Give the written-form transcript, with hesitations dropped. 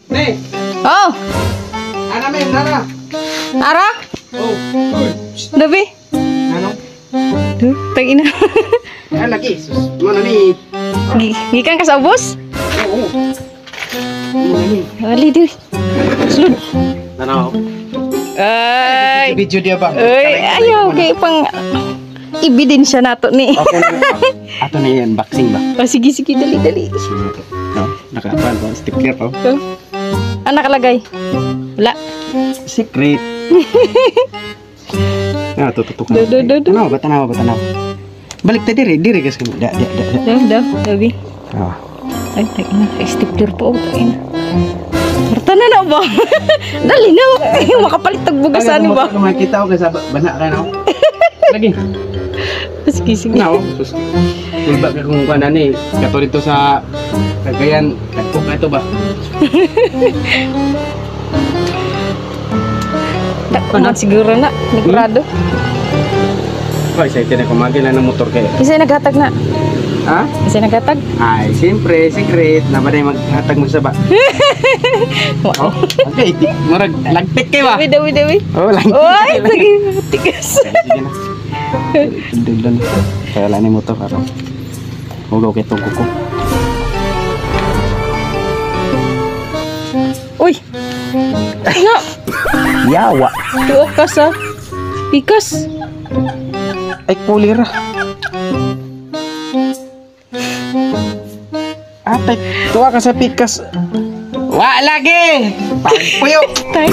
Nih. Oh, Ana men, Nara. Ara? Oh. Dabi? Ano? Duh, tangina. Ay, lagi. Sus. Mana ni? Gikan ka sa ubos? Oo. Mana ni? Ali di. Sulod. Ano? Ay. Video dia bang. Ay, ayaw kay pang ebidensya nato ni. Okay na. Ato na yan, boxing ba? Oh, sige, sige, dali, dali. No, nakapan ba? Sticker pa. Oh. Ano nakalagay? Wala. Secret. Ah, tututukan. Do. Tanaw ba? Tanaw ba? Tanaw. Balik ta diri guys kami. Da. Daw, dabi. Ah. Ay, tangina, stipler po. Tangina. Marta na ba? Dali na. Makapalit tag bugasan ni ba? Kung makita ko kasi basa ka na. Lagi. Sige, sige. Now, sus. Tulba ka kung kuan ani, kato dito sa Cagayan, kato ka ito ba? Ano siguro na, nigurado. Ba, excited ako magila ng motor kayo. Isa naghatag na. Ha? Isa naghatag. Ay, siyempre, secret. Na ba na yung maghatag mo sa ba? Oh, okay. Murag, lagtik kayo ba? Dawi. Oh, lagtik. Oy, sige, tigas. Sige na. Dudon. Kaya lang yung motor araw. Hugaw kay itong kuko. Uy! Nga! Yawa. Tuwa ka sa pikas. Ay, kulira. Atay, tuwa ka sa pikas. Wa lagi! Pagpuyo! Tay.